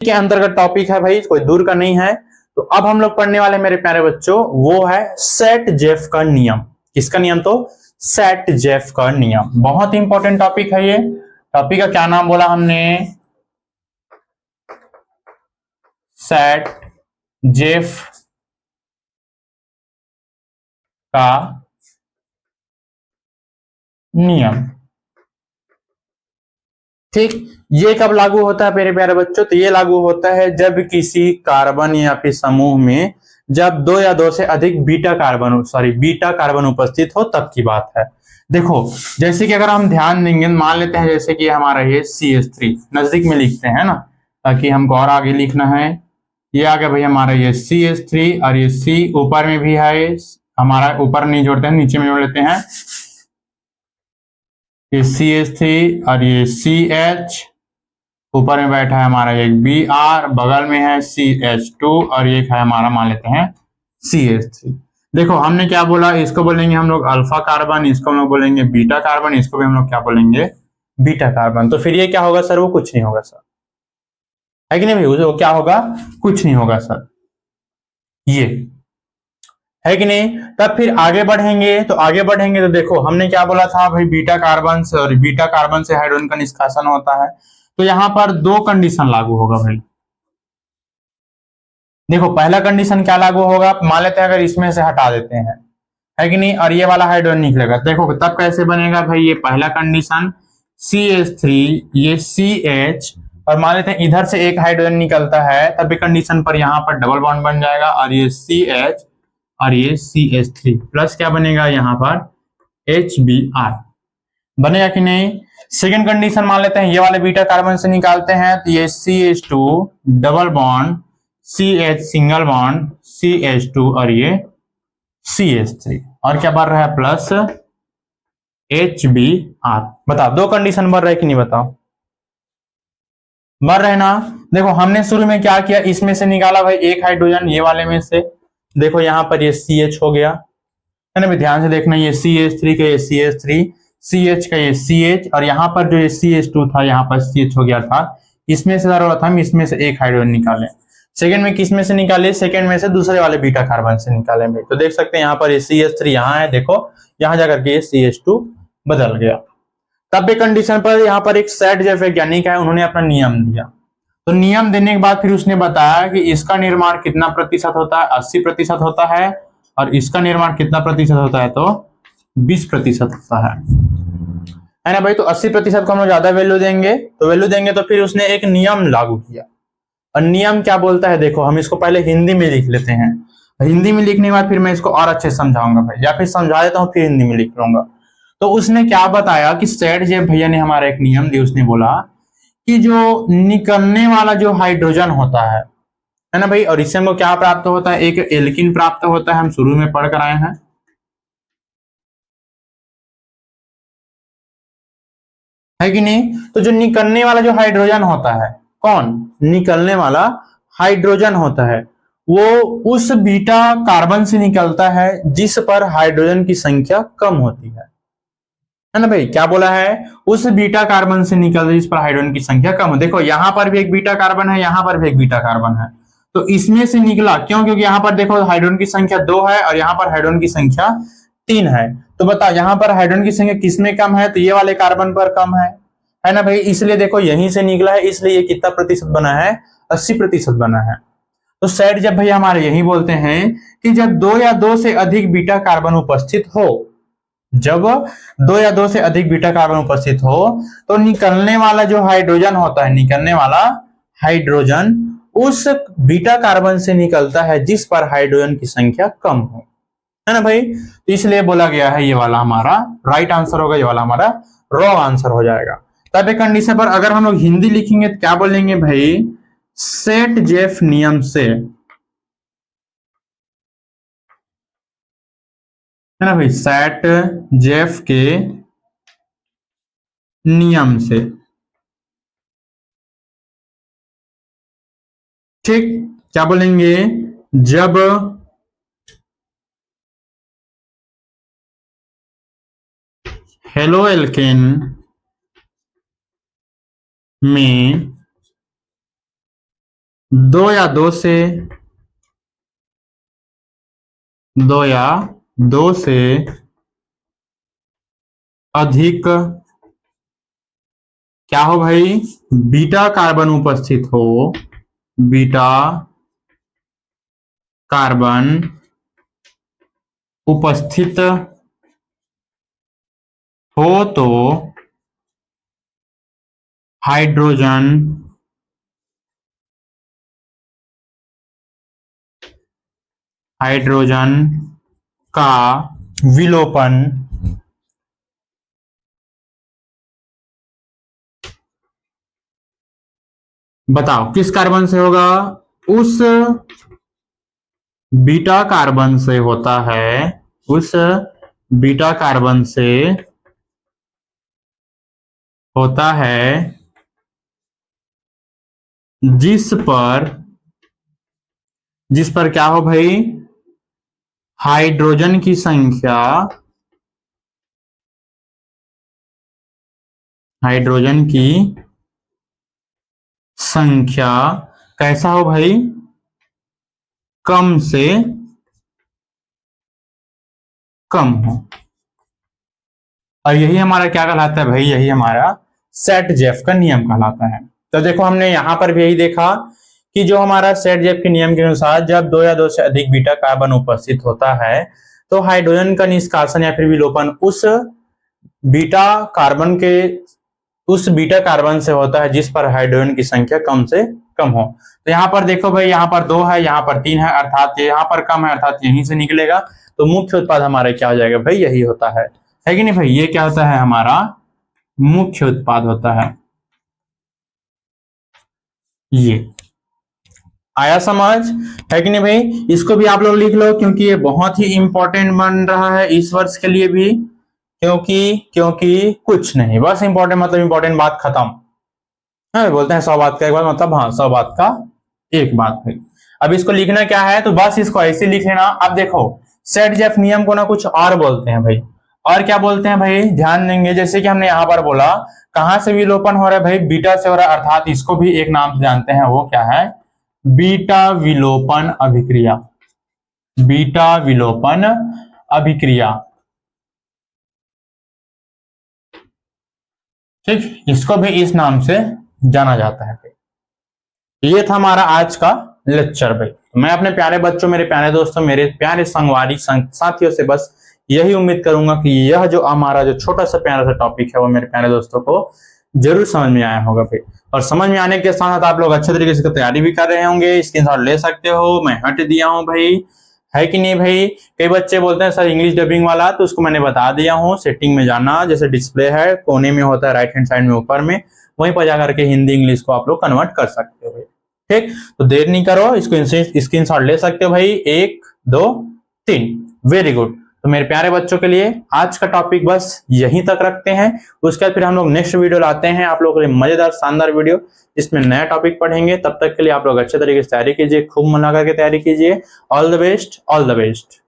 के अंतर्गत टॉपिक है भाई, कोई दूर का नहीं है। तो अब हम लोग पढ़ने वाले मेरे प्यारे बच्चों वो है सेट जेफ का नियम। किसका नियम? तो सेट जेफ का नियम। बहुत इंपॉर्टेंट टॉपिक है ये। टॉपिक का क्या नाम बोला हमने? सेट जेफ का नियम। ठीक, ये कब लागू होता है मेरे प्यारे बच्चों? तो ये लागू होता है जब किसी कार्बन या फिर समूह में जब दो या दो से अधिक बीटा कार्बन उपस्थित हो तब की बात है। देखो, जैसे कि अगर हम ध्यान देंगे, मान लेते हैं जैसे कि हमारा ये CH3 नजदीक में लिखते हैं ना, ताकि हमको और आगे लिखना है। ये आ गया भाई हमारा ये CH3 और ये C ऊपर में भी है। हमारा ऊपर नहीं जोड़ते हैं, नीचे में जोड़ लेते हैं। ये CH3 और ये CH, ऊपर में बैठा है हमारा एक Br, बगल में है CH2 और एक है हमारा, मान लेते हैं CH3। देखो हमने क्या बोला, इसको बोलेंगे हम लोग अल्फा कार्बन, इसको हम लोग बोलेंगे बीटा कार्बन, इसको भी हम लोग क्या बोलेंगे? Beta carbon. तो फिर ये क्या होगा सर? वो कुछ नहीं होगा सर, है कि नहीं भाई? वो क्या होगा? कुछ नहीं होगा सर, ये है कि नहीं? तब फिर आगे बढ़ेंगे तो देखो हमने क्या बोला था भाई, बीटा कार्बन से हाइड्रोजन का निष्कासन होता है। तो यहां पर दो कंडीशन लागू होगा भाई। देखो पहला कंडीशन क्या लागू होगा, मान लेते हैं अगर इसमें से हटा देते हैं, है कि नहीं, और ये वाला हाइड्रोजन निकलेगा। देखो तब कैसे बनेगा भाई, ये पहला कंडीशन CH3, ये CH, और मान लेते हैं इधर से एक हाइड्रोजन निकलता है, तब भी कंडीशन पर यहाँ पर डबल बॉन्ड बन जाएगा और ये CH और ये CH3 प्लस क्या बनेगा यहाँ पर? HBr बनेगा कि नहीं? सेकेंड कंडीशन मान लेते हैं ये वाले बीटा कार्बन से निकालते हैं, तो ये CH2 double bond CH single bond CH2 और ये CH3, और क्या बढ़ रहा है? Plus HBr। बताओ दो कंडीशन बढ़ रहे कि नहीं? बताओ बढ़ रहे ना? देखो हमने शुरू में क्या किया, इसमें से निकाला भाई एक हाइड्रोजन, ये वाले में से। देखो यहाँ पर ये CH हो गया, है ना भाई? ध्यान से देखना, ये CH3 का ये CH3, CH का ये CH, और यहाँ पर जो ये CH2 था यहाँ पर CH हो गया था। इसमें से जरूरत हम इसमें से एक हाइड्रोजन निकालें। सेकंड में किस में से निकाले? सेकंड में से दूसरे वाले बीटा कार्बन से निकाले भाई। तो देख सकते हैं यहाँ पर ये CH3 यहाँ है, देखो यहाँ जाकर के ये CH2 बदल गया। तब भी कंडीशन पर यहाँ पर एक सेट जेफ वैज्ञानिक है, उन्होंने अपना नियम दिया। तो नियम देने के बाद फिर उसने बताया कि इसका निर्माण कितना प्रतिशत होता है? 80% होता है। और इसका निर्माण कितना प्रतिशत होता है? तो 20% होता है ना भाई? तो 80% को हम लोग ज्यादा वैल्यू देंगे तो फिर उसने एक नियम लागू किया। और नियम क्या बोलता है देखो, हम इसको पहले हिंदी में लिख लेते हैं। हिंदी में लिखने के बाद फिर मैं इसको और अच्छे समझाऊंगा भाई, या फिर समझा देता हूँ फिर हिंदी में लिख लूंगा। तो उसने क्या बताया कि सेठ जेब भैया ने हमारा एक नियम दिया। उसने बोला कि जो निकलने वाला जो हाइड्रोजन होता है ना भाई, और इससे हमको क्या प्राप्त होता है? एक एल्किन प्राप्त होता है, हम शुरू में पढ़ कर आए हैं, है कि नहीं? तो जो निकलने वाला जो हाइड्रोजन होता है, कौन निकलने वाला हाइड्रोजन होता है? वो उस बीटा कार्बन से निकलता है जिस पर हाइड्रोजन की संख्या कम होती है ना भाई? क्या बोला है? उस बीटा कार्बन से निकलता है जिस पर हाइड्रोजन की संख्या कम हो। देखो यहां पर भी एक बीटा कार्बन है, यहां पर भी एक बीटा कार्बन है, तो इसमें से निकला क्यों? क्योंकि यहां पर देखो हाइड्रोजन की संख्या 2 है और यहां पर हाइड्रोजन की संख्या 3 है। तो बताओ यहां पर हाइड्रोजन की संख्या किसमें कम है? तो ये वाले कार्बन पर कम है ना भाई? इसलिए देखो यहीं से निकला है, इसलिए ये कितना प्रतिशत बना है? 80% बना है। तो सेट जब भैया हमारे यही बोलते हैं कि जब दो या दो से अधिक बीटा कार्बन उपस्थित हो, जब दो या दो से अधिक बीटा कार्बन उपस्थित हो, तो निकलने वाला जो हाइड्रोजन होता है, निकलने वाला हाइड्रोजन उस बीटा कार्बन से निकलता है जिस पर हाइड्रोजन की संख्या कम हो, है ना भाई? तो इसलिए बोला गया है ये वाला हमारा राइट आंसर होगा, ये वाला हमारा रॉन्ग आंसर हो जाएगा। तब एक कंडीशन पर अगर हम लोग हिंदी लिखेंगे तो क्या बोलेंगे भाई? सेट जेफ नियम से, है ना भाई? सेट जेफ के नियम से। ठीक, क्या बोलेंगे? जब हेलो एल्केन में दो या दो से अधिक क्या हो भाई, बीटा कार्बन उपस्थित हो, बीटा कार्बन उपस्थित हो तो हाइड्रोजन का विलोपन बताओ किस कार्बन से होगा, उस बीटा कार्बन से होता है, उस बीटा कार्बन से होता है जिस पर क्या हो भाई, हाइड्रोजन की संख्या, हाइड्रोजन की संख्या कैसा हो भाई, कम से कम हो। और यही हमारा क्या कहलाता है भाई, यही हमारा सेट जेफ का नियम कहलाता है। तो देखो हमने यहां पर भी यही देखा कि जो हमारा सेट जेफ के नियम के अनुसार जब दो या दो से अधिक बीटा कार्बन उपस्थित होता है तो हाइड्रोजन का निष्कासन या फिर विलोपन उस बीटा कार्बन से होता है जिस पर हाइड्रोजन की संख्या कम से कम हो। तो यहाँ पर देखो भाई, यहाँ पर 2 है, यहाँ पर 3 है, अर्थात यहाँ पर कम है, अर्थात यहीं से निकलेगा। तो मुख्य उत्पाद हमारा क्या हो जाएगा भाई, यही होता है कि नहीं भाई, ये क्या होता है हमारा मुख्य उत्पाद होता है। ये आया समझ, है कि नहीं भाई। इसको भी आप लोग लिख लो क्योंकि ये बहुत ही इंपॉर्टेंट बन रहा है इस वर्ष के लिए भी, क्योंकि कुछ नहीं, बस इंपॉर्टेंट मतलब इंपॉर्टेंट बात खत्म है, बोलते हैं 100 बात का एक बात, मतलब हाँ 100 बात का एक बात है। अब इसको लिखना क्या है, तो बस इसको ऐसे लिख लेना। अब देखो सेट जेफ नियम को ना कुछ और बोलते हैं भाई, और क्या बोलते हैं भाई, ध्यान देंगे। जैसे कि हमने यहां पर बोला कहां से विलोपन हो रहा है भाई, बीटा से हो रहा है, अर्थात इसको भी एक नाम से जानते हैं, वो क्या है, बीटा विलोपन अभिक्रिया, बीटा विलोपन अभिक्रिया। ठीक, इसको भी इस नाम से जाना जाता है। ये था हमारा आज का लेक्चर भाई। मैं अपने प्यारे बच्चों, मेरे प्यारे दोस्तों, मेरे प्यारे संगवारी साथियों से बस यही उम्मीद करूंगा कि यह जो हमारा जो छोटा सा प्यारा सा टॉपिक है वो मेरे प्यारे दोस्तों को जरूर समझ में आया होगा भाई। और समझ में आने के साथ आप लोग अच्छे तरीके से तैयारी भी कर रहे होंगे, स्क्रीनशॉट ले सकते हो, मैं हट दिया हूं भाई, है कि नहीं भाई। कई बच्चे बोलते हैं सर इंग्लिश डबिंग वाला, तो उसको मैंने बता दिया हूँ, सेटिंग में जाना, जैसे डिस्प्ले है कोने में होता है राइट हैंड साइड में ऊपर में, वहीं पर जाकर के हिंदी इंग्लिश को आप लोग कन्वर्ट कर सकते हो भाई। ठीक, तो देर नहीं करो, इसको स्क्रीनशॉट ले सकते हो भाई, 1 2 3, वेरी गुड। तो मेरे प्यारे बच्चों के लिए आज का टॉपिक बस यहीं तक रखते हैं, उसके बाद फिर हम लोग नेक्स्ट वीडियो लाते हैं आप लोगों के लिए, मजेदार शानदार वीडियो, इसमें नया टॉपिक पढ़ेंगे। तब तक के लिए आप लोग अच्छे तरीके से तैयारी कीजिए, खूब मन लगा के तैयारी कीजिए। All the best, all the best.